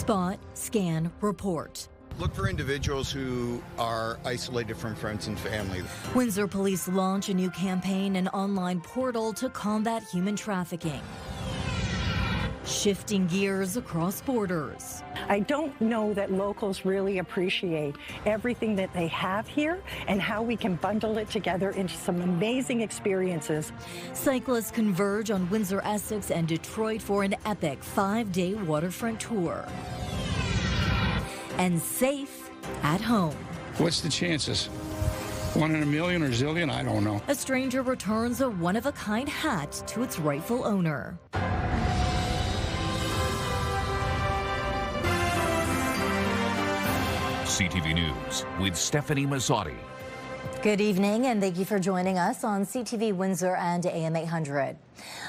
Spot, scan, report. Look for individuals who are isolated from friends and family. Windsor Police launch a new campaign and online portal to combat human trafficking. Shifting gears across borders. I don't know that locals really appreciate everything that they have here and how we can bundle it together into some amazing experiences. Cyclists converge on Windsor, Essex and Detroit for an epic 5-day waterfront tour. And safe at home. What's the chances? 1 in a million or zillion? I don't know. A stranger returns a one-of-a-kind hat to its rightful owner. CTV News with Stefanie Masotti. Good evening and thank you for joining us on CTV Windsor and AM 800.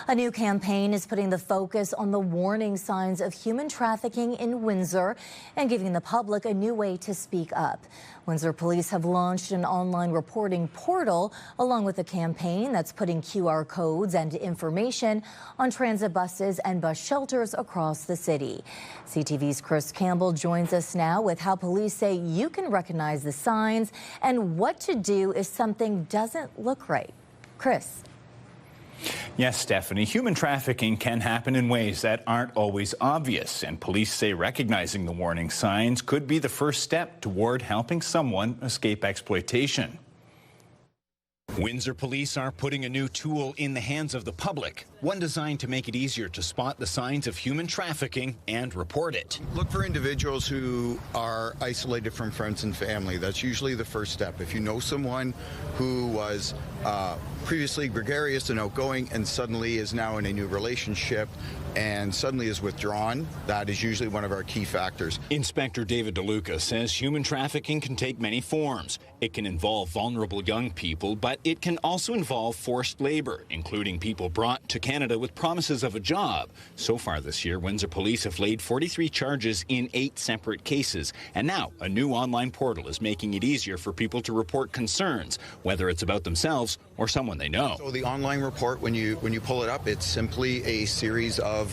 A new campaign is putting the focus on the warning signs of human trafficking in Windsor and giving the public a new way to speak up. Windsor Police have launched an online reporting portal along with a campaign that's putting QR codes and information on transit buses and bus shelters across the city. CTV's Chris Campbell joins us now with how police say you can recognize the signs and what to do if something doesn't look right. Chris. Yes, Stefanie, human trafficking can happen in ways that aren't always obvious, and police say recognizing the warning signs could be the first step toward helping someone escape exploitation. Windsor Police are putting a new tool in the hands of the public, one designed to make it easier to spot the signs of human trafficking and report it. Look for individuals who are isolated from friends and family. That's usually the first step. If you know someone who was previously gregarious and outgoing and suddenly is now in a new relationship and suddenly is withdrawn, that is usually one of our key factors. Inspector David DeLuca says human trafficking can take many forms. It can involve vulnerable young people, but it can also involve forced labor, including people brought to Canada with promises of a job. So far this year, Windsor Police have laid 43 charges in 8 separate cases. And now a new online portal is making it easier for people to report concerns, whether it's about themselves or someone they know. So the online report, when you pull it up, it's simply a series of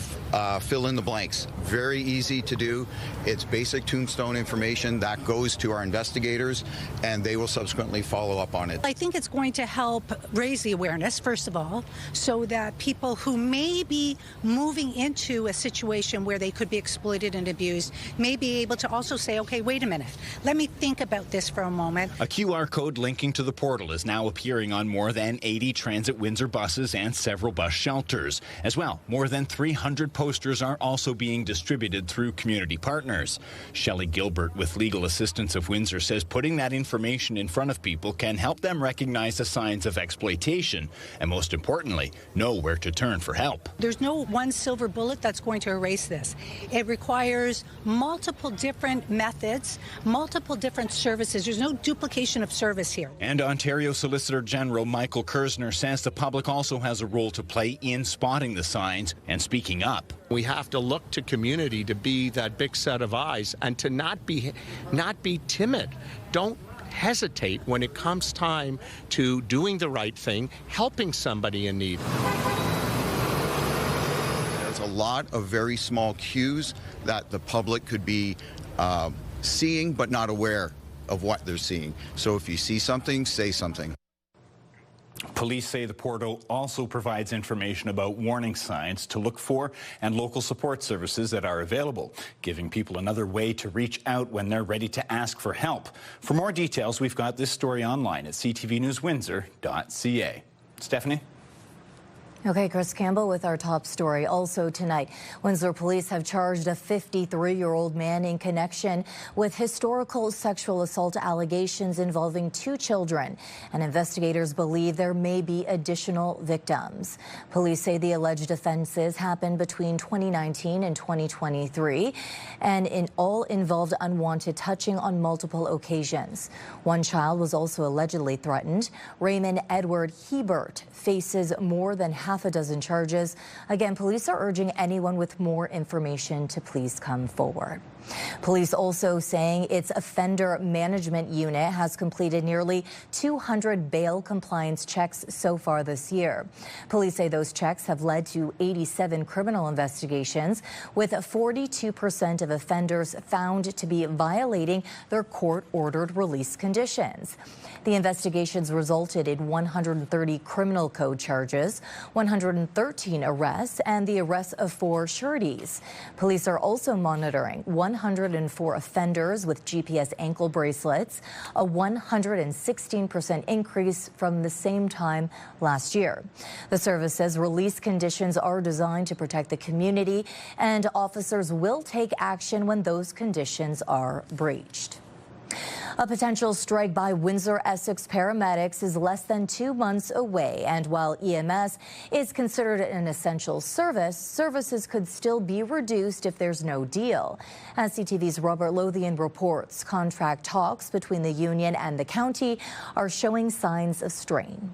fill in the blanks. Very easy to do. It's basic tombstone information that goes to our investigators, and they will subsequently follow up on it. I think it's going to help raise the awareness, first of all, so that people who may be moving into a situation where they could be exploited and abused may be able to also say, okay, wait a minute, let me think about this for a moment. A QR code linking to the portal is now appearing on more than 80 Transit Windsor buses and several bus shelters. As well, more than 300 posters are also being distributed through community partners. Shelley Gilbert with Legal Assistance of Windsor says putting that information in front of people can help them recognize the signs of exploitation and, most importantly, know where to turn for help. There's no one silver bullet that's going to erase this. It requires multiple different methods, multiple different services. There's no duplication of service here. And Ontario Solicitor General Michael Kersner says the public also has a role to play in spotting the signs and speaking up. We have to look to community to be that big set of eyes and to not be timid. Don't hesitate when it comes time to doing the right thing, helping somebody in need. There's a lot of very small cues that the public could be seeing but not aware of what they're seeing. So if you see something, say something. Police say the portal also provides information about warning signs to look for and local support services that are available, giving people another way to reach out when they're ready to ask for help. For more details, we've got this story online at ctvnewswindsor.ca. Stefanie? Okay, Chris Campbell with our top story. Also tonight, Windsor Police have charged a 53-year-old man in connection with historical sexual assault allegations involving 2 children, and investigators believe there may be additional victims. Police say the alleged offenses happened between 2019 and 2023, and all involved unwanted touching on multiple occasions. One child was also allegedly threatened. Raymond Edward Hebert faces more than half half a dozen charges. Again, police are urging anyone with more information to please come forward. Police also saying its offender management unit has completed nearly 200 bail compliance checks so far this year. Police say those checks have led to 87 criminal investigations, with 42% of offenders found to be violating their court-ordered release conditions. The investigations resulted in 130 criminal code charges, 113 arrests, and the arrest of 4 sureties. Police are also monitoring 104 offenders with GPS ankle bracelets, a 116% increase from the same time last year. The service says release conditions are designed to protect the community, and officers will take action when those conditions are breached. A potential strike by Windsor-Essex paramedics is less than 2 months away, and while EMS is considered an essential service, services could still be reduced if there's no deal. As CTV's Robert Lothian reports, contract talks between the union and the county are showing signs of strain.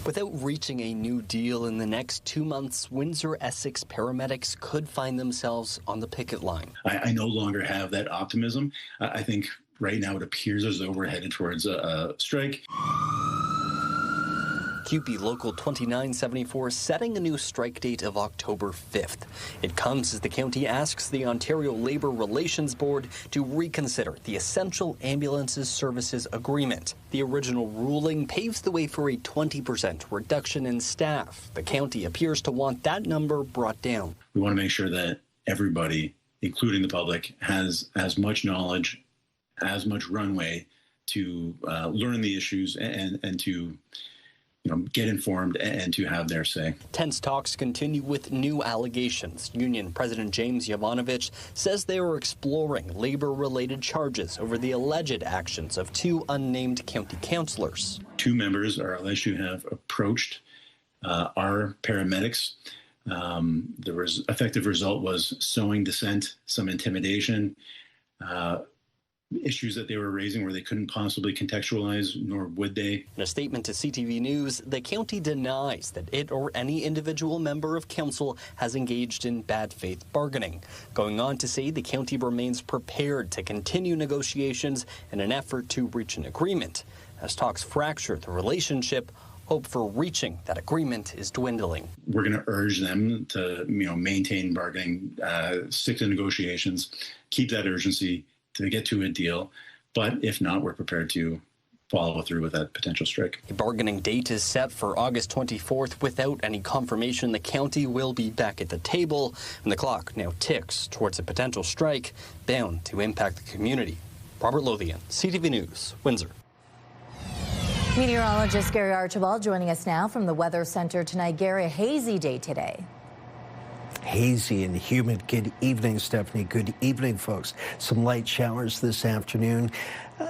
Without reaching a new deal in the next 2 months, Windsor-Essex paramedics could find themselves on the picket line. I no longer have that optimism. I think right now it appears as though we're headed towards a strike. QP Local 2974 setting a new strike date of October 5th. It comes as the county asks the Ontario Labour Relations Board to reconsider the Essential Ambulances Services Agreement. The original ruling paves the way for a 20% reduction in staff. The county appears to want that number brought down. We want to make sure that everybody, including the public, has as much knowledge, as much runway to learn the issues and to get informed and to have their say. Tense talks continue with new allegations. Union President James Yovanovich says they are exploring labor-related charges over the alleged actions of 2 unnamed county councillors. 2 members are alleged to have approached our paramedics. The effective result was sowing dissent, some intimidation, issues that they were raising where they couldn't possibly contextualize, nor would they. In a statement to CTV News, the county denies that it or any individual member of council has engaged in bad faith bargaining, going on to say the county remains prepared to continue negotiations in an effort to reach an agreement. As talks fracture the relationship, hope for reaching that agreement is dwindling. We're going to urge them to maintain bargaining, stick to negotiations, keep that urgency to get to a deal, but if not, we're prepared to follow through with that potential strike. A bargaining date is set for August 24th. Without any confirmation, the county will be back at the table, and the clock now ticks towards a potential strike bound to impact the community. Robert Lothian, CTV News, Windsor. Meteorologist Gary Archibald joining us now from the Weather Center tonight. Gary, a hazy day today. Hazy and humid. Good evening, Stephanie. Good evening, folks. Some light showers this afternoon,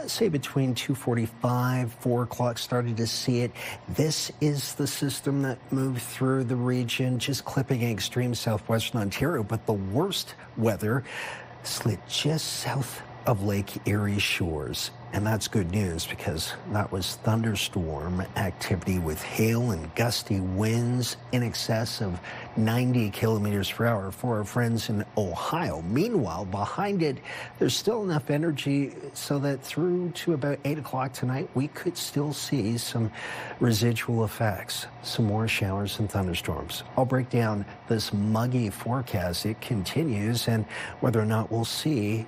say between 2:45, 4 o'clock, started to see it. This is the system that moved through the region, just clipping extreme southwestern Ontario, but the worst weather slid just south of Lake Erie shores. And that's good news because that was thunderstorm activity with hail and gusty winds in excess of 90 kilometers per hour for our friends in Ohio. Meanwhile, behind it, there's still enough energy so that through to about 8 o'clock tonight, we could still see some residual effects, some more showers and thunderstorms. I'll break down this muggy forecast. It continues and whether or not we'll see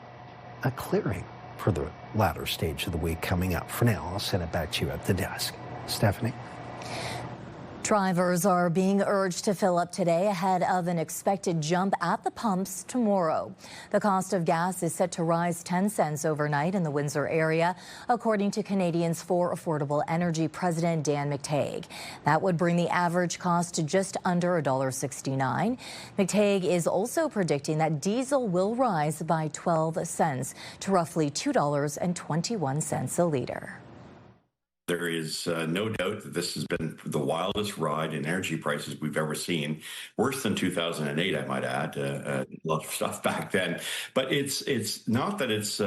a clearing for the latter stage of the week coming up. For now, I'll send it back to you at the desk. Stephanie? Drivers are being urged to fill up today ahead of an expected jump at the pumps tomorrow. The cost of gas is set to rise 10 cents overnight in the Windsor area, according to Canadians for Affordable Energy President Dan McTague. That would bring the average cost to just under $1.69. McTague is also predicting that diesel will rise by 12 cents to roughly $2.21 a liter. There is no doubt that this has been the wildest ride in energy prices we've ever seen. Worse than 2008, I might add. A lot of stuff back then. But it's not that it's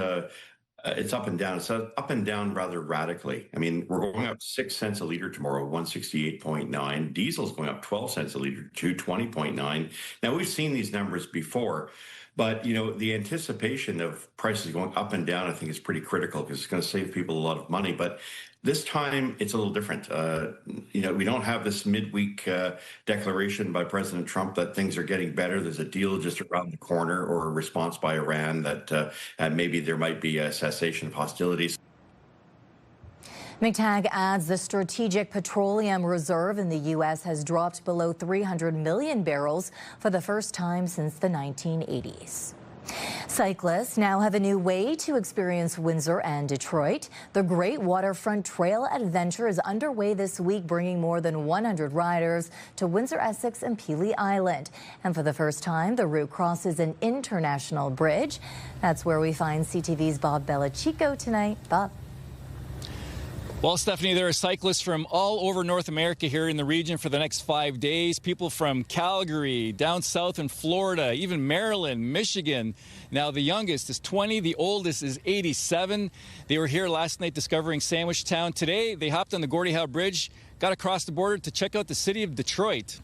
It's up and down. It's up and down rather radically. I mean, we're going up 6 cents a litre tomorrow, 168.9. Diesel's going up 12 cents a litre to 20.9. Now, we've seen these numbers before, but, you know, the anticipation of prices going up and down, I think, is pretty critical because it's going to save people a lot of money. But this time, it's a little different. You know, we don't have this midweek declaration by President Trump that things are getting better. There's a deal just around the corner, or a response by Iran that maybe there might be a cessation of hostilities. McTagg adds the strategic petroleum reserve in the U.S. has dropped below 300 million barrels for the first time since the 1980s. Cyclists now have a new way to experience Windsor and Detroit. The Great Waterfront Trail Adventure is underway this week, bringing more than 100 riders to Windsor, Essex, and Pelee Island. And for the first time, the route crosses an international bridge. That's where we find CTV's Bob Belichico tonight. Bob. Well, Stephanie, there are cyclists from all over North America here in the region for the next 5 days. People from Calgary, down south in Florida, even Maryland, Michigan. Now, the youngest is 20, the oldest is 87. They were here last night discovering Sandwich Town. Today, they hopped on the Gordie Howe Bridge, got across the border to check out the city of Detroit.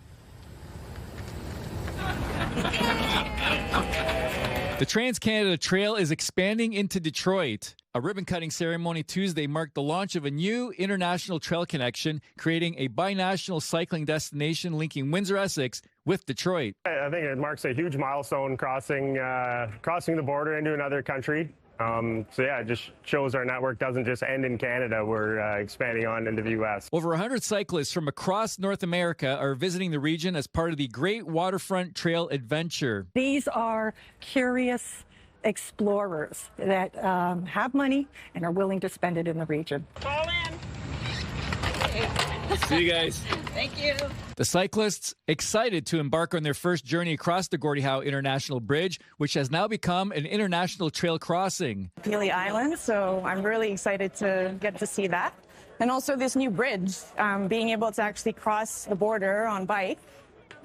The Trans-Canada Trail is expanding into Detroit. A ribbon-cutting ceremony Tuesday marked the launch of a new international trail connection, creating a binational cycling destination linking Windsor, Essex with Detroit. I think it marks a huge milestone crossing the border into another country. So yeah, it just shows our network doesn't just end in Canada. We're expanding on into the U.S. Over 100 cyclists from across North America are visiting the region as part of the Great Waterfront Trail Adventure. These are curious explorers that have money and are willing to spend it in the region. Fall in. See you guys. Thank you. The cyclists excited to embark on their first journey across the Gordie Howe International Bridge, which has now become an international trail crossing. Pelee Island, so I'm really excited to get to see that. And also this new bridge, being able to actually cross the border on bike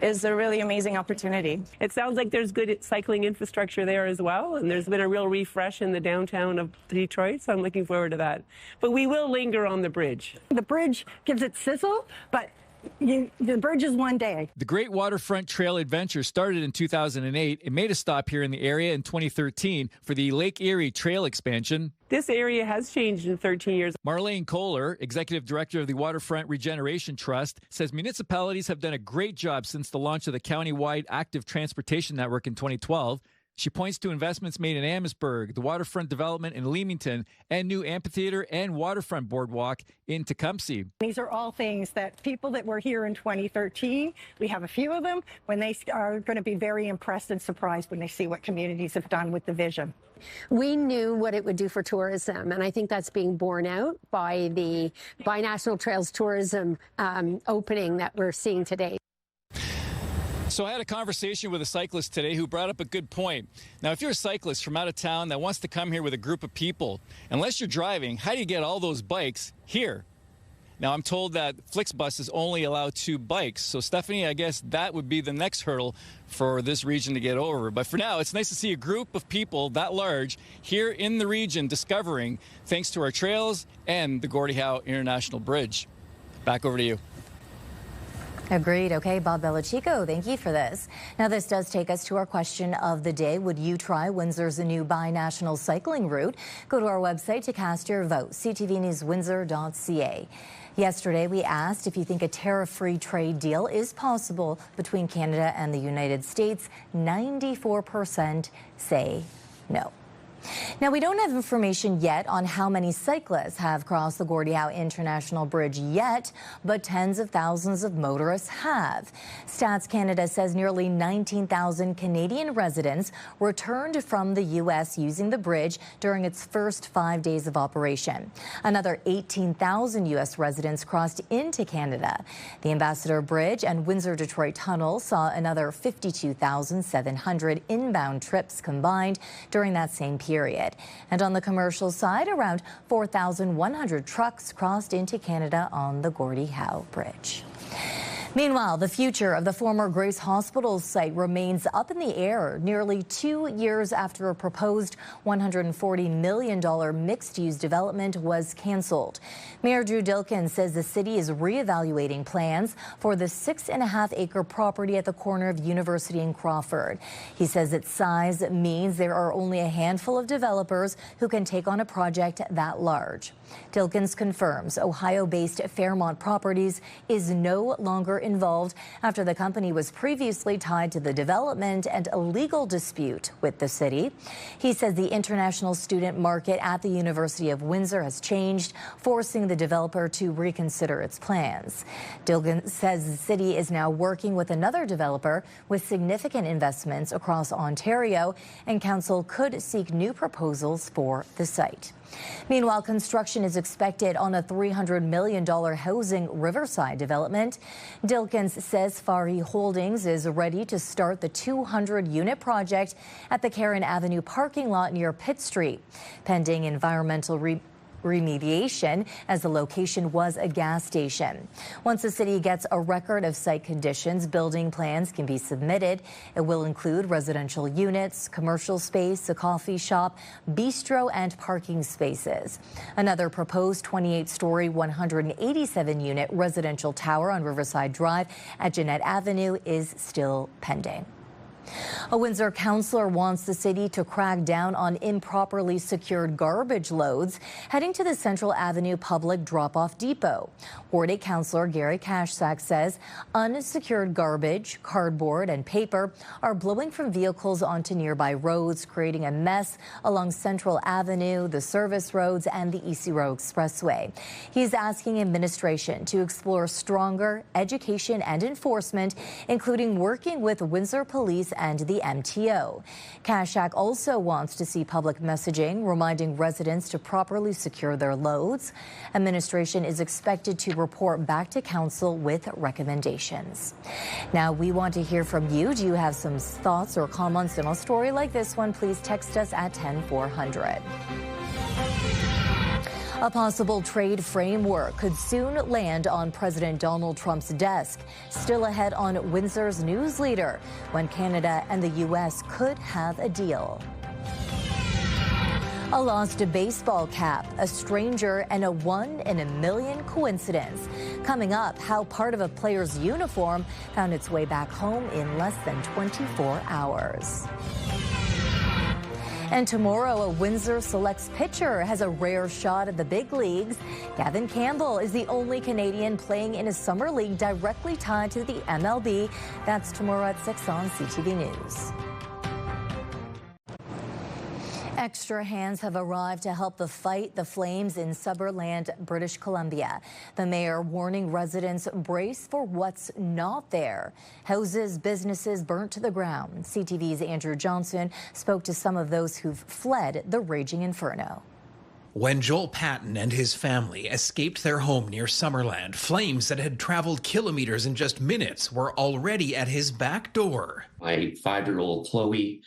is a really amazing opportunity. It sounds like there's good cycling infrastructure there as well, and there's been a real refresh in the downtown of Detroit, so I'm looking forward to that. But we will linger on the bridge. The bridge gives it sizzle, but the bridge is one day. The Great Waterfront Trail Adventure started in 2008. It made a stop here in the area in 2013 for the Lake Erie Trail expansion. This area has changed in 13 years. Marlene Kohler, Executive Director of the Waterfront Regeneration Trust, says municipalities have done a great job since the launch of the county-wide active transportation network in 2012. She points to investments made in Amherstburg, the waterfront development in Leamington, and new amphitheater and waterfront boardwalk in Tecumseh. These are all things that people that were here in 2013, we have a few of them, when they are going to be very impressed and surprised when they see what communities have done with the vision. We knew what it would do for tourism, and I think that's being borne out by the Binational Trails tourism opening that we're seeing today. So I had a conversation with a cyclist today who brought up a good point. Now, if you're a cyclist from out of town that wants to come here with a group of people, unless you're driving, how do you get all those bikes here? Now, I'm told that Flixbus is only allowed 2 bikes. So, Stefanie, I guess that would be the next hurdle for this region to get over. But for now, it's nice to see a group of people that large here in the region discovering, thanks to our trails and the Gordie Howe International Bridge. Back over to you. Agreed. Okay, Bob Belichico, thank you for this. Now, this does take us to our question of the day. Would you try Windsor's new binational cycling route? Go to our website to cast your vote, ctvnewswindsor.ca. Yesterday, we asked if you think a tariff-free trade deal is possible between Canada and the United States. 94% say no. Now, we don't have information yet on how many cyclists have crossed the Gordie Howe International Bridge yet, but tens of thousands of motorists have. Stats Canada says nearly 19,000 Canadian residents returned from the U.S. using the bridge during its first 5 days of operation. Another 18,000 U.S. residents crossed into Canada. The Ambassador Bridge and Windsor-Detroit Tunnel saw another 52,700 inbound trips combined during that same period. And on the commercial side, around 4,100 trucks crossed into Canada on the Gordie Howe Bridge. Meanwhile, the future of the former Grace Hospital site remains up in the air nearly 2 years after a proposed $140 million mixed-use development was canceled. Mayor Drew Dilkens says the city is reevaluating plans for the 6.5-acre property at the corner of University and Crawford. He says its size means there are only a handful of developers who can take on a project that large. Dilkens confirms Ohio-based Fairmont Properties is no longer involved after the company was previously tied to the development and a legal dispute with the city. He says the international student market at the University of Windsor has changed, forcing the developer to reconsider its plans. Dilkens says the city is now working with another developer with significant investments across Ontario, and council could seek new proposals for the site. Meanwhile, construction is expected on a $300 million housing Riverside development. Dilkens says Fari Holdings is ready to start the 200-unit project at the Karen Avenue parking lot near Pitt Street, pending environmental remediation, as the location was a gas station. Once the city gets a record of site conditions, building plans can be submitted. It will include residential units, commercial space, a coffee shop, bistro, and parking spaces. Another proposed 28-story, 187-unit residential tower on Riverside Drive at Jeanette Avenue is still pending. A Windsor councillor wants the city to crack down on improperly secured garbage loads heading to the Central Avenue public drop-off depot. Ward 8 councillor Gary Kashsak says unsecured garbage, cardboard, and paper are blowing from vehicles onto nearby roads, creating a mess along Central Avenue, the service roads, and the EC Row Expressway. He's asking administration to explore stronger education and enforcement, including working with Windsor Police and the MTO. Kashak also wants to see public messaging reminding residents to properly secure their loads. Administration is expected to report back to council with recommendations. Now, we want to hear from you. Do you have some thoughts or comments on a story like this one? Please text us at 10400. A possible trade framework could soon land on President Donald Trump's desk. Still ahead on Windsor's news leader, when Canada and the U.S. could have a deal. A lost baseball cap, a stranger, and a 1 in a million coincidence. Coming up, how part of a player's uniform found its way back home in less than 24 hours. And tomorrow, a Windsor Selects pitcher has a rare shot at the big leagues. Gavin Campbell is the only Canadian playing in a summer league directly tied to the MLB. That's tomorrow at 6 on CTV News. Extra hands have arrived to help fight the flames in Summerland, British Columbia. The mayor warning residents brace for what's not there. Houses, businesses burnt to the ground. CTV's Andrew Johnson spoke to some of those who've fled the raging inferno. When Joel Patton and his family escaped their home near Summerland, flames that had traveled kilometers in just minutes were already at his back door. My 5-year-old Chloe,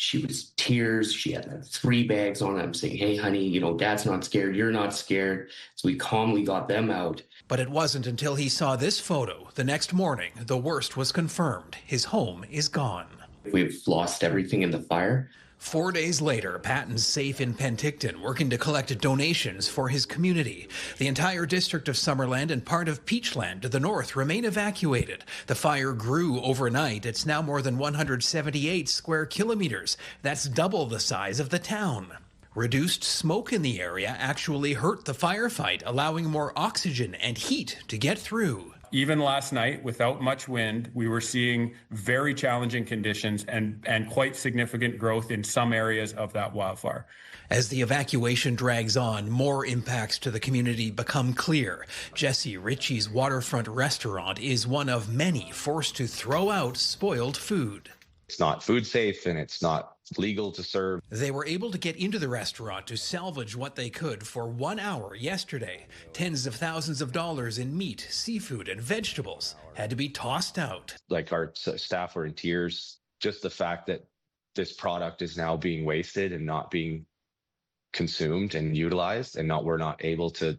she was tears. She had 3 bags on. I'm saying, hey, honey, you know, Dad's not scared. You're not scared. So we calmly got them out. But it wasn't until he saw this photo the next morning the worst was confirmed. His home is gone. We've lost everything in the fire. 4 days later, Patton's safe in Penticton, working to collect donations for his community. The entire district of Summerland and part of Peachland to the north remain evacuated. The fire grew overnight. It's now more than 178 square kilometers. That's double the size of the town. Reduced smoke in the area actually hurt the firefight, allowing more oxygen and heat to get through. Even last night, without much wind, we were seeing very challenging conditions and quite significant growth in some areas of that wildfire. As the evacuation drags on, more impacts to the community become clear. Jesse Ritchie's Waterfront restaurant is one of many forced to throw out spoiled food. It's not food safe and it's not legal to serve. They were able to get into the restaurant to salvage what they could for 1 hour yesterday. Tens of thousands of dollars in meat, seafood, and vegetables had to be tossed out. Like, our staff were in tears. Just the fact that this product is now being wasted and not being consumed and utilized, and we're not able to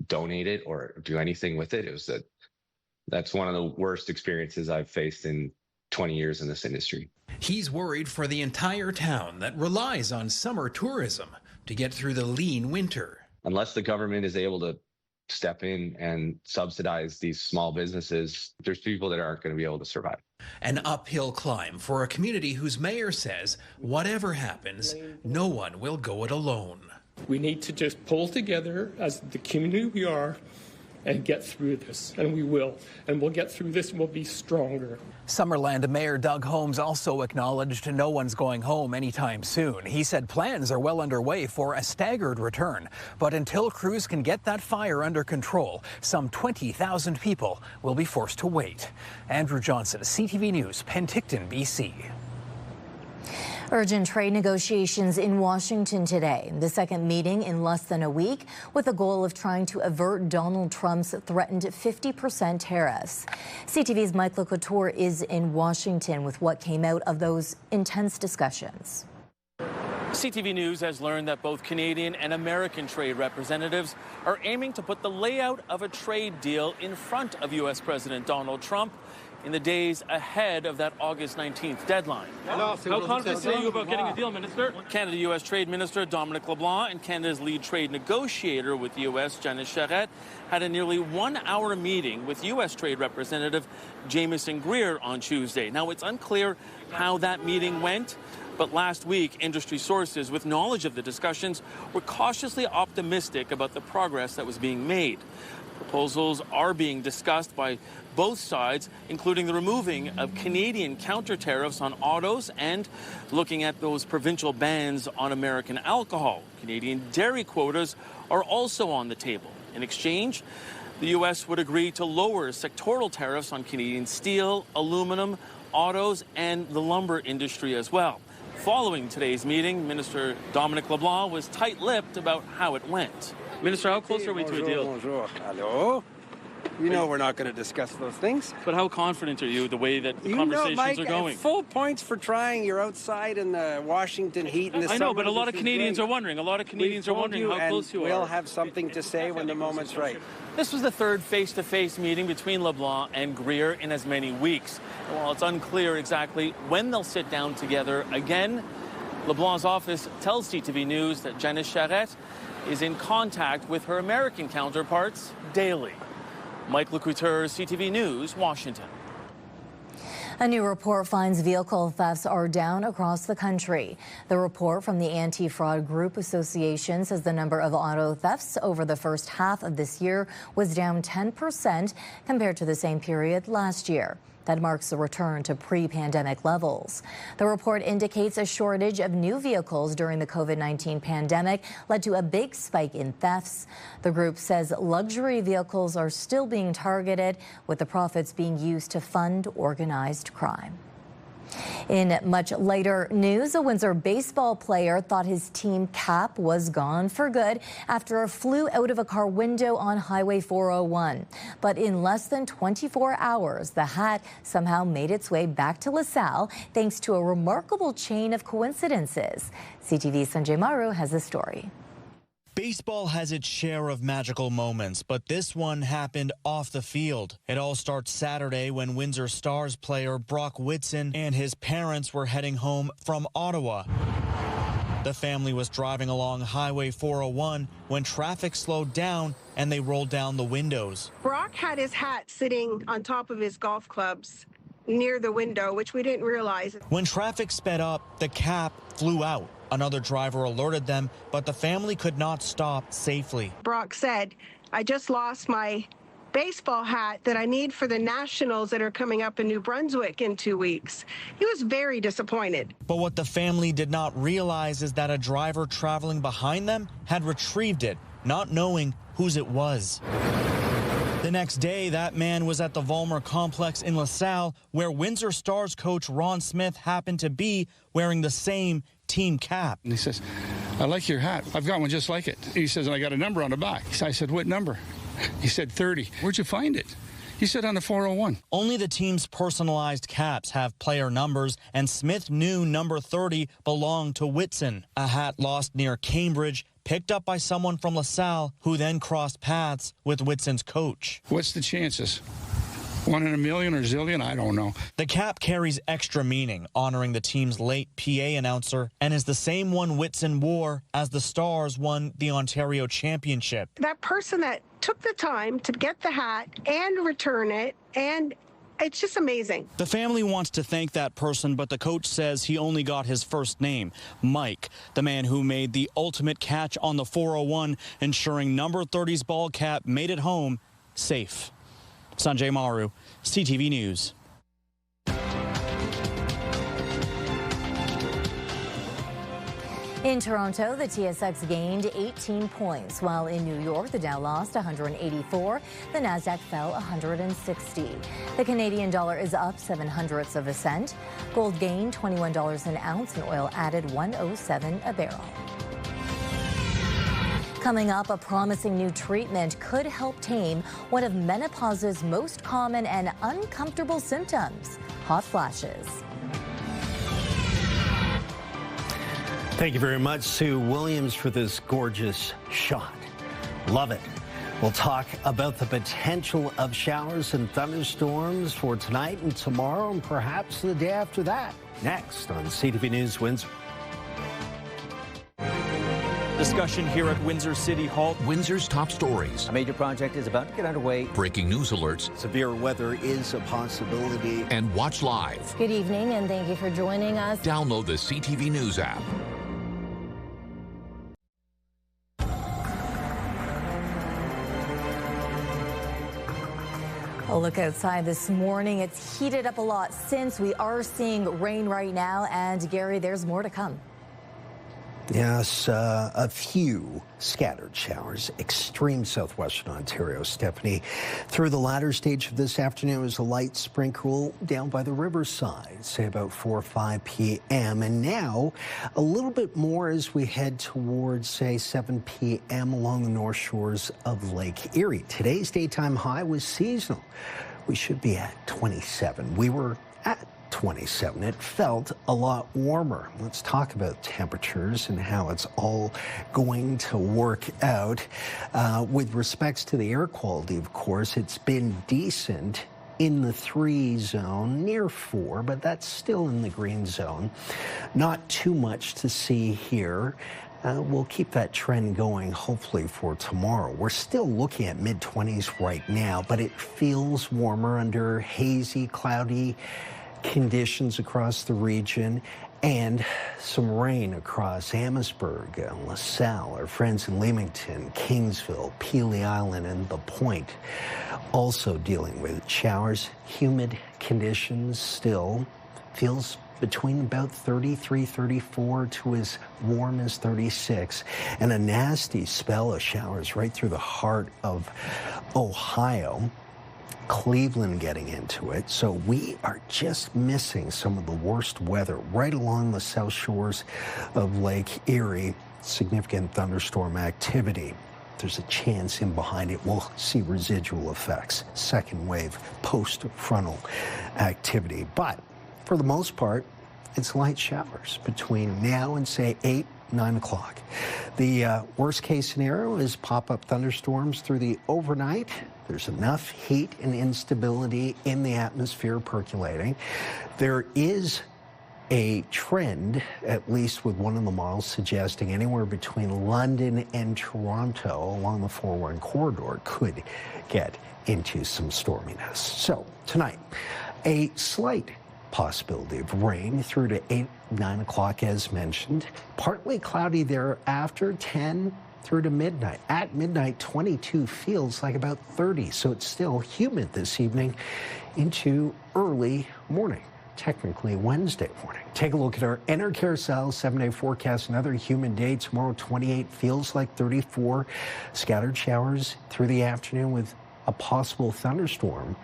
donate it or do anything with it. It That's one of the worst experiences I've faced in 20 years in this industry. He's worried for the entire town that relies on summer tourism to get through the lean winter. Unless the government is able to step in and subsidize these small businesses, there's people that aren't going to be able to survive. An uphill climb for a community whose mayor says whatever happens, no one will go it alone. We need to just pull together as the community we are and get through this, and we will. And we'll get through this and we'll be stronger. Summerland Mayor Doug Holmes also acknowledged no one's going home anytime soon. He said plans are well underway for a staggered return. But until crews can get that fire under control, some 20,000 people will be forced to wait. Andrew Johnson, CTV News, Penticton, BC. Urgent trade negotiations in Washington today. The second meeting in less than a week with the goal of trying to avert Donald Trump's threatened 50% tariffs. CTV's Mike Couture is in Washington with what came out of those intense discussions. CTV News has learned that both Canadian and American trade representatives are aiming to put the layout of a trade deal in front of U.S. President Donald Trump in the days ahead of that August 19th deadline. How confident are you about getting a deal, Minister? Canada-U.S. Trade Minister Dominic LeBlanc and Canada's lead trade negotiator with the U.S., Janice Charette, had a nearly one-hour meeting with U.S. Trade Representative Jamieson Greer on Tuesday. Now, it's unclear how that meeting went, but last week, industry sources with knowledge of the discussions were cautiously optimistic about the progress that was being made. Proposals are being discussed by both sides, including the removing of Canadian counter tariffs on autos and looking at those provincial bans on American alcohol. Canadian dairy quotas are also on the table. In exchange, the U.S. would agree to lower sectoral tariffs on Canadian steel, aluminum, autos, and the lumber industry as well. Following today's meeting, Minister Dominic LeBlanc was tight-lipped about how it went. Minister, how close are we to a deal? Bonjour. Hello. You know we're not going to discuss those things. But how confident are you the way that the conversations Mike, are going? Full points for trying. You're outside in the Washington heat in the summer. I know, but a lot of Canadians are wondering. A lot of Canadians are wondering how close you are. We'll have something to say when the moment's right. This was the third face-to-face meeting between LeBlanc and Greer in as many weeks. And while it's unclear exactly when they'll sit down together again, LeBlanc's office tells CTV News that Janice Charette is in contact with her American counterparts daily. Mike Couture, CTV News, Washington. A new report finds vehicle thefts are down across the country. The report from the Anti-Fraud Group Association says the number of auto thefts over the first half of this year was down 10% compared to the same period last year. That marks a return to pre-pandemic levels. The report indicates a shortage of new vehicles during the COVID-19 pandemic led to a big spike in thefts. The group says luxury vehicles are still being targeted, with the profits being used to fund organized crime. In much lighter news, a Windsor baseball player thought his team cap was gone for good after it flew out of a car window on Highway 401. But in less than 24 hours, the hat somehow made its way back to LaSalle thanks to a remarkable chain of coincidences. CTV's Sanjay Maru has the story. Baseball has its share of magical moments, but this one happened off the field. It all starts Saturday when Windsor Stars player Brock Whitson and his parents were heading home from Ottawa. The family was driving along Highway 401 when traffic slowed down and they rolled down the windows. Brock had his hat sitting on top of his golf clubs near the window, which we didn't realize. When traffic sped up, the cap flew out. Another driver alerted them, but the family could not stop safely. Brock said, "I just lost my baseball hat that I need for the Nationals that are coming up in New Brunswick in 2 weeks." He was very disappointed. But what the family did not realize is that a driver traveling behind them had retrieved it, not knowing whose it was. The next day, that man was at the Vollmer complex in LaSalle, where Windsor Stars coach Ron Smith happened to be wearing the same team cap. And he says, "I like your hat. I've got one just like it." He says, "and I got a number on the back." I said, "What number?" He said, 30. "Where'd you find it?" He said, "on the 401. Only the team's personalized caps have player numbers, and Smith knew number 30 belonged to Whitson. A hat lost near Cambridge, picked up by someone from LaSalle, who then crossed paths with Whitson's coach. "What's the chances 1 in a million or zillion, I don't know. The cap carries extra meaning, honoring the team's late PA announcer, and is the same one Whitson wore as the Stars won the Ontario Championship. That person that took the time to get the hat and return it, and it's just amazing. The family wants to thank that person, but the coach says he only got his first name, Mike, the man who made the ultimate catch on the 401, ensuring number 30's ball cap made it home safe. Sanjay Maru, CTV News. In Toronto, the TSX gained 18 points, while in New York, the Dow lost 184. The Nasdaq fell 160. The Canadian dollar is up 0.07 of a cent. Gold gained $21 an ounce, and oil added $107 a barrel. Coming up, a promising new treatment could help tame one of menopause's most common and uncomfortable symptoms, hot flashes. Thank you very much, Sue Williams, for this gorgeous shot. Love it. We'll talk about the potential of showers and thunderstorms for tonight and tomorrow, and perhaps the day after that. Next on CTV News Windsor. Discussion here at Windsor City Hall. Windsor's top stories. A major project is about to get underway. Breaking news alerts. Severe weather is a possibility. And watch live. Good evening, and thank you for joining us. Download the CTV News app. A look outside this morning. It's heated up a lot since we are seeing rain right now. And Gary, there's more to come. Yes, a few scattered showers, extreme southwestern Ontario, Stefanie. Through the latter stage of this afternoon was a light sprinkle down by the riverside, say about 4 or 5 p.m. And now a little bit more as we head towards, say, 7 p.m. along the north shores of Lake Erie. Today's daytime high was seasonal. We should be at 27. We were at 27. It felt a lot warmer. Let's talk about temperatures and how it's all going to work out. With respects to the air quality, of course, it's been decent in the 3 zone, near 4, but that's still in the green zone. Not too much to see here. We'll keep that trend going, hopefully, for tomorrow. We're still looking at mid-20s right now, but it feels warmer under hazy, cloudy conditions across the region, and some rain across Amherstburg, LaSalle, our friends in Leamington, Kingsville, Pelee Island, and The Point. Also dealing with showers, humid conditions still. Feels between about 33, 34 to as warm as 36. And a nasty spell of showers right through the heart of Ohio. Cleveland getting into it. So we are just missing some of the worst weather right along the south shores of Lake Erie. Significant thunderstorm activity. There's a chance in behind it we'll see residual effects. Second wave post-frontal activity. But for the most part, it's light showers between now and, say, 8, 9 o'clock. The worst case scenario is pop-up thunderstorms through the overnight. There's enough heat and instability in the atmosphere percolating. There is a trend, at least with one of the models, suggesting anywhere between London and Toronto along the 401 corridor could get into some storminess. So tonight, a slight possibility of rain through to 8, 9 o'clock as mentioned. Partly cloudy thereafter, 10 through to midnight. At midnight, 22 feels like about 30, so it's still humid this evening into early morning, technically Wednesday morning. Take a look at our Enercarousel 7-day forecast. Another humid day tomorrow, 28 feels like 34. Scattered showers through the afternoon with a possible thunderstorm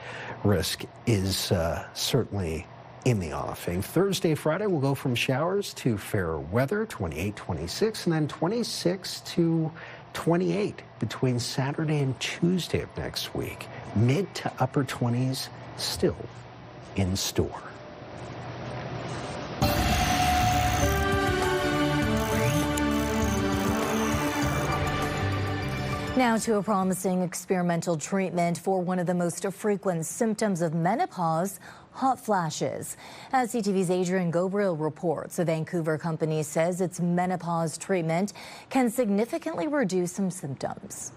risk is certainly in the offing. Thursday, Friday, we'll go from showers to fairer weather, 28, 26, and then 26 to 28 between Saturday and Tuesday of next week. Mid to upper 20s still in store. Now to a promising experimental treatment for one of the most frequent symptoms of menopause, hot flashes. As CTV's Adrian Gabriel reports, a Vancouver company says its menopause treatment can significantly reduce some symptoms.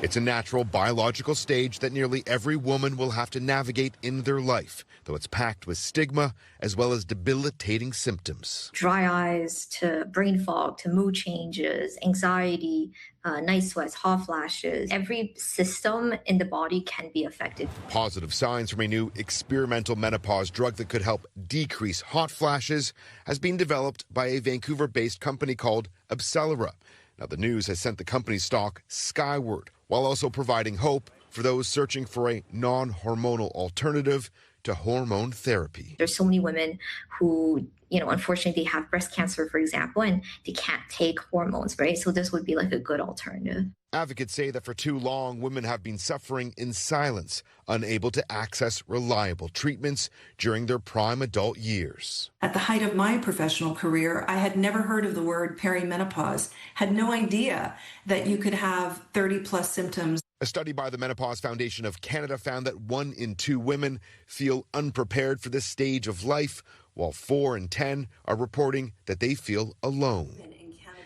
It's a natural biological stage that nearly every woman will have to navigate in their life, though it's packed with stigma as well as debilitating symptoms. Dry eyes to brain fog to mood changes, anxiety, night sweats, hot flashes. Every system in the body can be affected. Positive signs from a new experimental menopause drug that could help decrease hot flashes has been developed by a Vancouver-based company called Abcelera. Now, the news has sent the company's stock skyward, while also providing hope for those searching for a non-hormonal alternative to hormone therapy. There's so many women who, unfortunately they have breast cancer, for example, and they can't take hormones, right? So this would be like a good alternative. Advocates say that for too long, women have been suffering in silence, unable to access reliable treatments during their prime adult years. At the height of my professional career, I had never heard of the word perimenopause, had no idea that you could have 30-plus symptoms. A study by the Menopause Foundation of Canada found that 1 in 2 women feel unprepared for this stage of life, while 4 in 10 are reporting that they feel alone.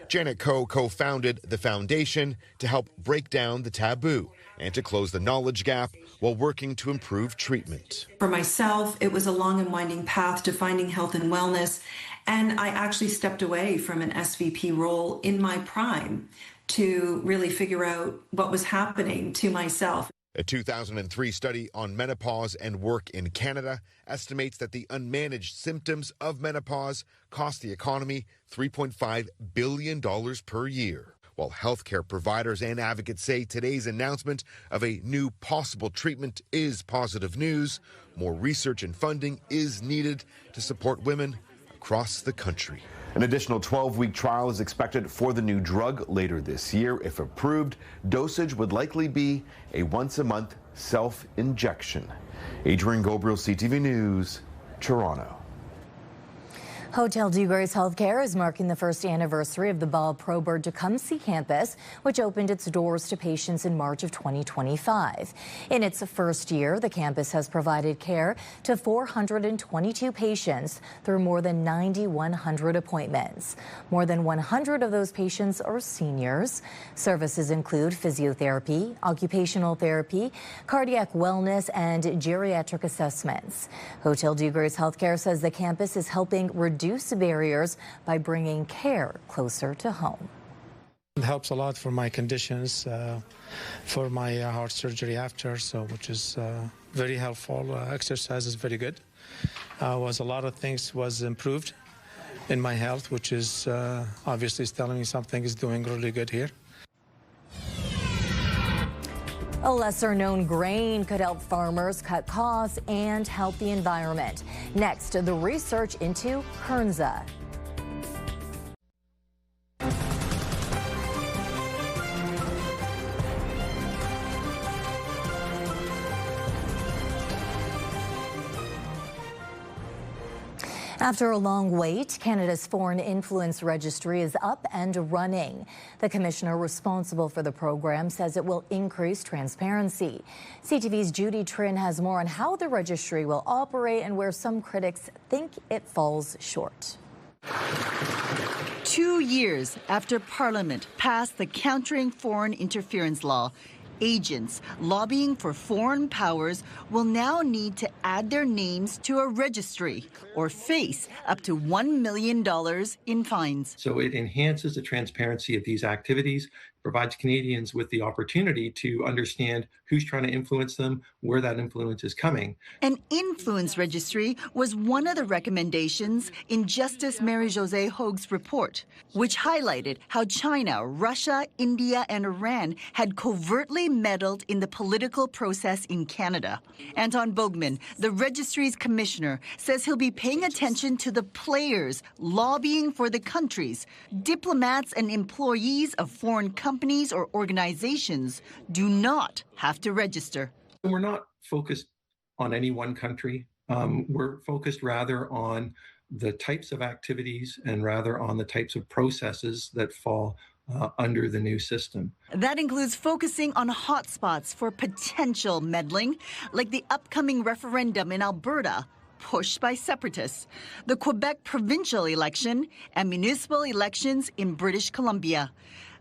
Janet Coe co-founded the foundation to help break down the taboo and to close the knowledge gap while working to improve treatment. For myself, it was a long and winding path to finding health and wellness, and I actually stepped away from an SVP role in my prime to really figure out what was happening to myself. A 2003 study on menopause and work in Canada estimates that the unmanaged symptoms of menopause cost the economy $3.5 billion per year. While healthcare providers and advocates say today's announcement of a new possible treatment is positive news, more research and funding is needed to support women across the country. An additional 12-week trial is expected for the new drug later this year. If approved, dosage would likely be a once-a-month self-injection. Adrian Gabriel, CTV News, Toronto. Hotel Dieu Grace Healthcare is marking the first anniversary of the Bob Probert Tecumseh campus, which opened its doors to patients in March of 2025. In its first year, the campus has provided care to 422 patients through more than 9,100 appointments. More than 100 of those patients are seniors. Services include physiotherapy, occupational therapy, cardiac wellness, and geriatric assessments. Hotel Dieu Grace Healthcare says the campus is helping reduce barriers by bringing care closer to home. It helps a lot for my conditions, for my heart surgery after, which is very helpful. Exercise is very good. Was a lot of things was improved in my health, which is obviously is telling me something is doing really good here. A lesser-known grain could help farmers cut costs and help the environment. Next, the research into Kernza. After a long wait, Canada's Foreign Influence Registry is up and running. The commissioner responsible for the program says it will increase transparency. CTV's Judy Trin has more on how the registry will operate and where some critics think it falls short. 2 years after Parliament passed the Countering Foreign Interference Law, agents lobbying for foreign powers will now need to add their names to a registry or face up to $1 million in fines. So it enhances the transparency of these activities, provides Canadians with the opportunity to understand who's trying to influence them, where that influence is coming. An influence registry was one of the recommendations in Justice Mary-Josée Hogue's report, which highlighted how China, Russia, India, and Iran had covertly meddled in the political process in Canada. Anton Bogman, the registry's commissioner, says he'll be paying attention to the players lobbying for the countries. Diplomats and employees of foreign companies or organizations do not have to register. We're not focused on any one country. We're focused rather on the types of activities and rather on the types of processes that fall under the new system. That includes focusing on hotspots for potential meddling, like the upcoming referendum in Alberta, pushed by separatists, the Quebec provincial election, and municipal elections in British Columbia.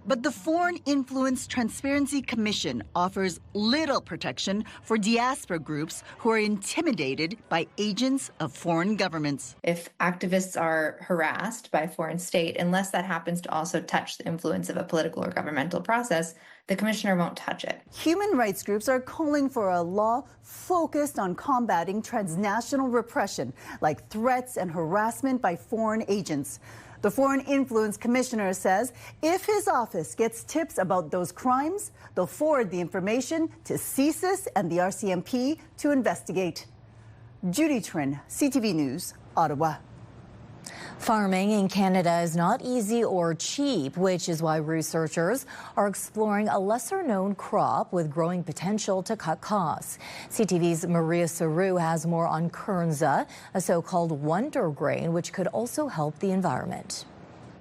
But the Foreign Influence Transparency Commission offers little protection for diaspora groups who are intimidated by agents of foreign governments. If activists are harassed by a foreign state, unless that happens to also touch the influence of a political or governmental process, the commissioner won't touch it. Human rights groups are calling for a law focused on combating transnational repression, like threats and harassment by foreign agents. The Foreign Influence Commissioner says if his office gets tips about those crimes, they'll forward the information to CSIS and the RCMP to investigate. Judy Trin, CTV News, Ottawa. Farming in Canada is not easy or cheap, which is why researchers are exploring a lesser-known crop with growing potential to cut costs. CTV's Maria Saru has more on Kernza, a so-called wonder grain, which could also help the environment.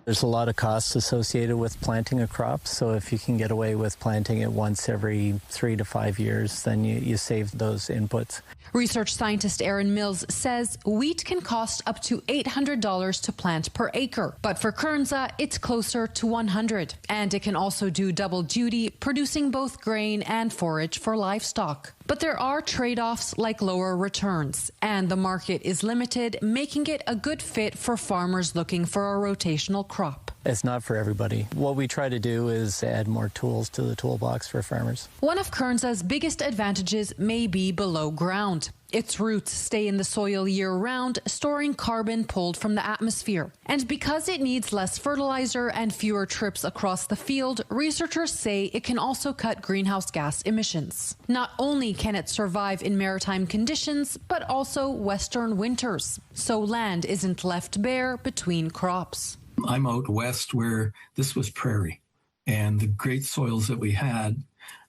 There's a lot of costs associated with planting a crop, so if you can get away with planting it once every 3 to 5 years, then you save those inputs. Research scientist Erin Mills says wheat can cost up to $800 to plant per acre, but for Kernza, it's closer to $100. And it can also do double duty, producing both grain and forage for livestock. But there are trade-offs like lower returns, and the market is limited, making it a good fit for farmers looking for a rotational crop. It's not for everybody. What we try to do is add more tools to the toolbox for farmers. One of Kernza's biggest advantages may be below ground. Its roots stay in the soil year-round, storing carbon pulled from the atmosphere. And because it needs less fertilizer and fewer trips across the field, researchers say it can also cut greenhouse gas emissions. Not only can it survive in maritime conditions, but also western winters. So land isn't left bare between crops. I'm out west where this was prairie, and the great soils that we had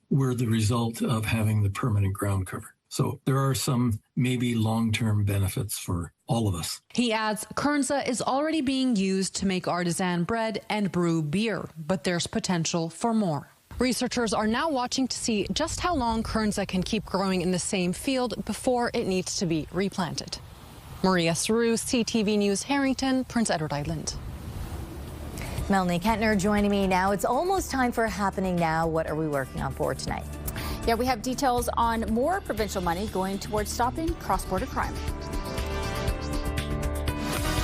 were the result of having the permanent ground cover. So there are some maybe long-term benefits for all of us. He adds, Kernza is already being used to make artisan bread and brew beer, but there's potential for more. Researchers are now watching to see just how long Kernza can keep growing in the same field before it needs to be replanted. Maria Saru, CTV News, Harrington, Prince Edward Island. Melanie Kentner joining me now. It's almost time for Happening Now. What are we working on for tonight? Yeah, we have details on more provincial money going towards stopping cross-border crime.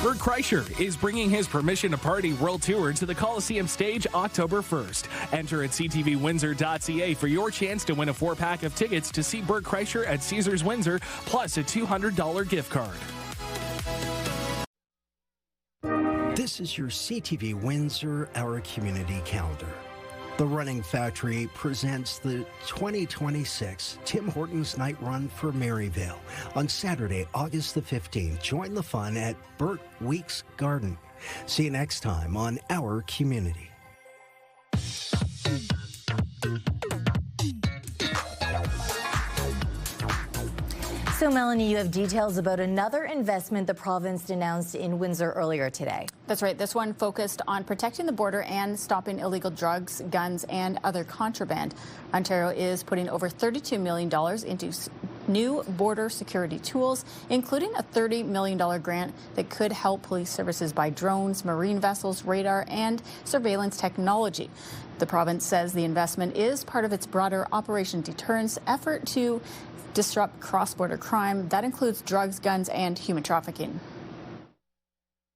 Bert Kreischer is bringing his Permission to Party World Tour to the Coliseum stage October 1st. Enter at ctvwindsor.ca for your chance to win a 4-pack of tickets to see Bert Kreischer at Caesars Windsor, plus a $200 gift card. This is your CTV Windsor Our Community Calendar. The Running Factory presents the 2026 Tim Hortons Night Run for Maryvale on Saturday, August the 15th. Join the fun at Burt Weeks Garden. See you next time on Our Community. So, Melanie, you have details about another investment the province announced in Windsor earlier today. That's right. This one focused on protecting the border and stopping illegal drugs, guns, and other contraband. Ontario is putting over $32 million into new border security tools, including a $30 million grant that could help police services buy drones, marine vessels, radar, and surveillance technology. The province says the investment is part of its broader Operation Deterrence effort to disrupt cross-border crime. That includes drugs, guns, and human trafficking.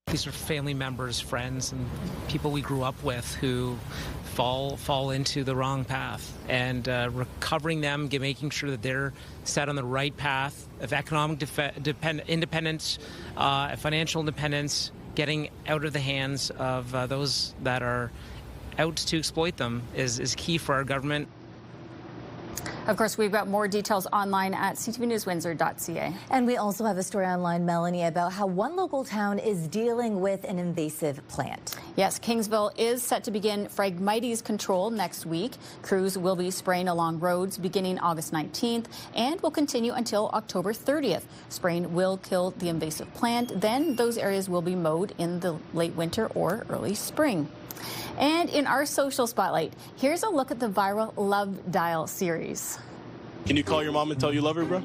These are family members, friends, and people we grew up with who fall into the wrong path. And recovering them, making sure that they're set on the right path of economic independence, financial independence, getting out of the hands of those that are out to exploit them is key for our government. Of course, we've got more details online at ctvnewswindsor.ca. And we also have a story online, Melanie, about how one local town is dealing with an invasive plant. Yes, Kingsville is set to begin Phragmites control next week. Crews will be spraying along roads beginning August 19th and will continue until October 30th. Spraying will kill the invasive plant. Then those areas will be mowed in the late winter or early spring. And in our social spotlight, here's a look at the viral Love Dial series. Can you call your mom and tell you love her, bro?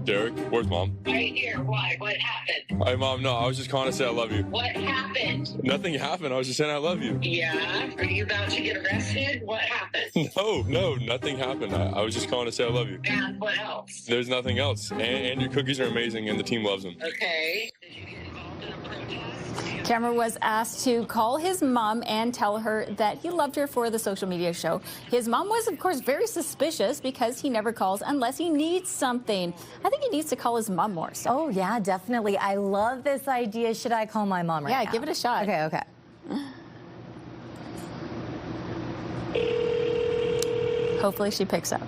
Derek, where's mom? Right here. Why? What happened? Hi, mom. No, I was just calling to say I love you. What happened? Nothing happened. I was just saying I love you. Yeah? Are you about to get arrested? What happened? No, nothing happened. I was just calling to say I love you. And what else? There's nothing else. And your cookies are amazing, and the team loves them. Okay. Cameron was asked to call his mom and tell her that he loved her for the social media show. His mom was, of course, very suspicious because he never calls unless he needs something. I think he needs to call his mom more. So. Oh, yeah, definitely. I love this idea. Should I call my mom right now? Yeah, give it a shot. Okay. Hopefully she picks up.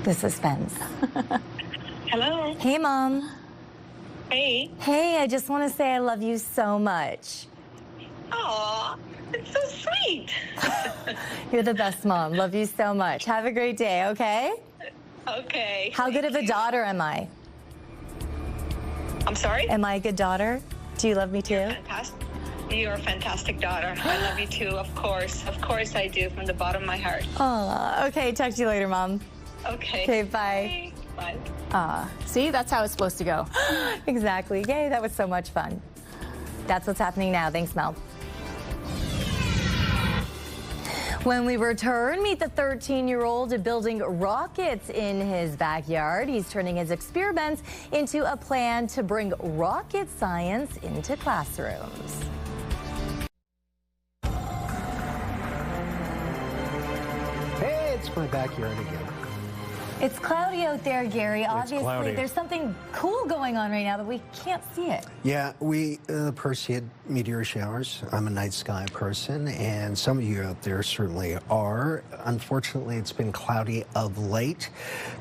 The suspense. Hello. Hey, Mom. Hey. Hey, I just want to say I love you so much. Aw, it's so sweet. You're the best, Mom. Love you so much. Have a great day, okay? Okay. How good of a daughter am I? I'm sorry? Am I a good daughter? Do you love me too? You're a fantastic daughter. I love you too, of course. Of course I do, from the bottom of my heart. Oh, okay. Talk to you later, Mom. Okay. Okay, bye. Bye. See, that's how it's supposed to go. Exactly. Yay, that was so much fun. That's what's happening now. Thanks, Mel. When we return, meet the 13-year-old building rockets in his backyard. He's turning his experiments into a plan to bring rocket science into classrooms. Hey, it's my backyard again. It's cloudy out there, Gary. Obviously, cloudy. there's something cool going on right now, but we can't see it. Yeah, we Perseid meteor showers. I'm a night sky person, and some of you out there certainly are. Unfortunately, it's been cloudy of late.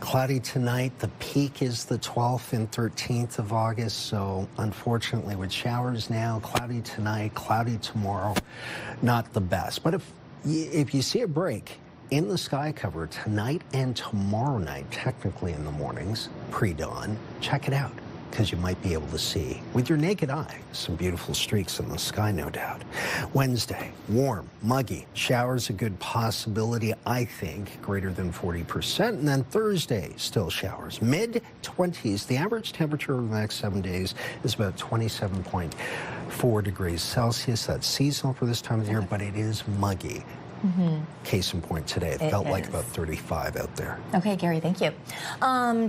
Cloudy tonight. The peak is the 12th and 13th of August, so unfortunately with showers now, cloudy tonight, cloudy tomorrow, not the best. But if you see a break in the sky cover tonight and tomorrow night, technically in the mornings, pre-dawn, check it out, because you might be able to see, with your naked eye, some beautiful streaks in the sky, no doubt. Wednesday, warm, muggy, showers a good possibility, I think, greater than 40%. And then Thursday, still showers, mid-20s. The average temperature over the next 7 days is about 27.4 degrees Celsius. That's seasonal for this time of the year, but it is muggy. Case in point today, it felt like about 35 out there. Okay, Gary, thank you.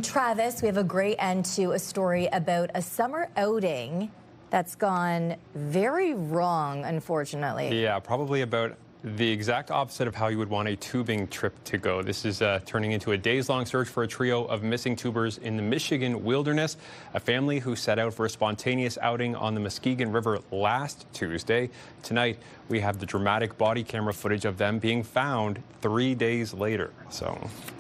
Travis, we have a great end to a story about a summer outing that's gone very wrong, unfortunately. Yeah, probably about the exact opposite of how you would want a tubing trip to go. This is turning into a days-long search for a trio of missing tubers in the Michigan wilderness. A family who set out for a spontaneous outing on the Muskegon River last Tuesday. Tonight, we have the dramatic body camera footage of them being found 3 days later. So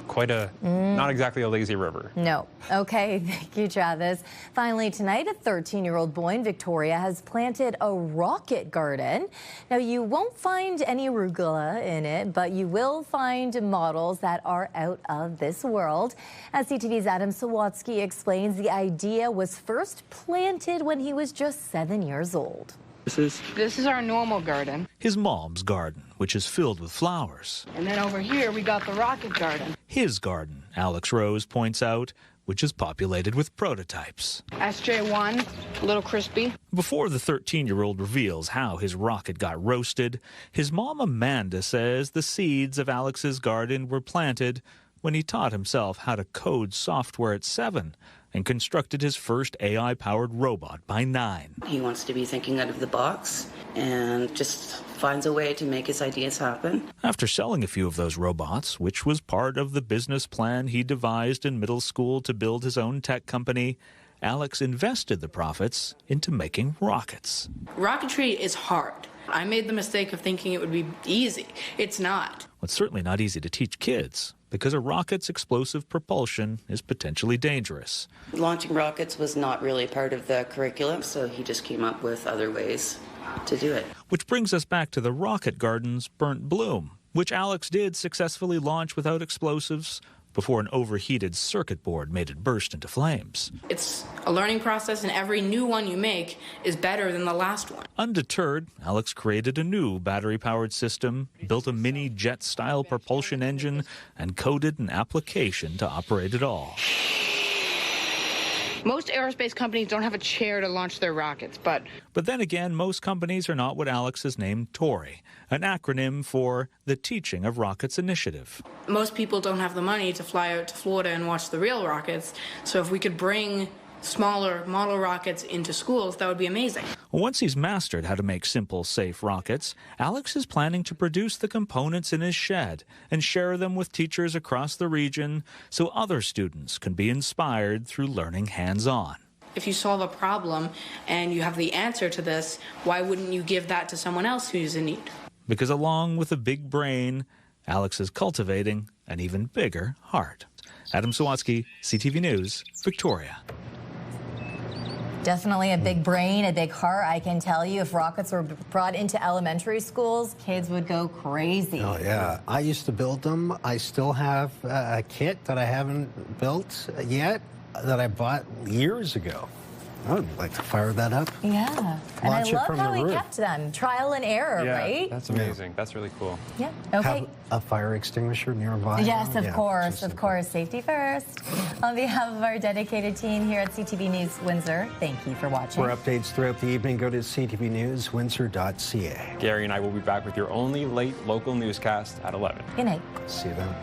quite a, not exactly a lazy river. No. Okay, thank you, Travis. Finally, tonight, a 13-year-old boy in Victoria has planted a rocket garden. Now, you won't find any arugula in it, but you will find models that are out of this world. As CTV's Adam Sawatsky explains, the idea was first planted when he was just 7 years old. This is our normal garden. His mom's garden, which is filled with flowers. And then over here, we got the rocket garden. His garden, Alex Rose points out, which is populated with prototypes. SJ1, a little crispy. Before the 13-year-old reveals how his rocket got roasted, his mom Amanda says the seeds of Alex's garden were planted when he taught himself how to code software at 7 and constructed his first AI-powered robot by 9. He wants to be thinking out of the box and just finds a way to make his ideas happen. After selling a few of those robots, which was part of the business plan he devised in middle school to build his own tech company, Alex invested the profits into making rockets. Rocketry is hard. I made the mistake of thinking it would be easy. It's not. Well, it's certainly not easy to teach kids, because a rocket's explosive propulsion is potentially dangerous. Launching rockets was not really part of the curriculum, so he just came up with other ways to do it. Which brings us back to the rocket garden's Burnt Bloom, which Alex did successfully launch without explosives before an overheated circuit board made it burst into flames. It's a learning process, and every new one you make is better than the last one. Undeterred, Alex created a new battery-powered system, built a mini jet-style propulsion engine, and coded an application to operate it all. Most aerospace companies don't have a chair to launch their rockets, but then again, most companies are not what Alex has named TORI, an acronym for the Teaching of Rockets Initiative. Most people don't have the money to fly out to Florida and watch the real rockets, so if we could bring smaller model rockets into schools, that would be amazing. Once he's mastered how to make simple, safe rockets, Alex is planning to produce the components in his shed and share them with teachers across the region so other students can be inspired through learning hands-on. If you solve a problem and you have the answer to this, why wouldn't you give that to someone else who's in need? Because along with a big brain, Alex is cultivating an even bigger heart. Adam Sawatsky, CTV News, Victoria. Definitely a big brain, a big heart. I can tell you if rockets were brought into elementary schools, kids would go crazy. Oh, yeah. I used to build them. I still have a kit that I haven't built yet that I bought years ago. I would like to fire that up. Yeah. And I love how we kept them. Trial and error, right? That's amazing. That's really cool. Yeah. Okay. Have a fire extinguisher nearby. Yes, of course. Of course. Safety first. On behalf of our dedicated team here at CTV News Windsor, thank you for watching. For updates throughout the evening, go to ctvnewswindsor.ca. Gary and I will be back with your only late local newscast at 11. Good night. See you then.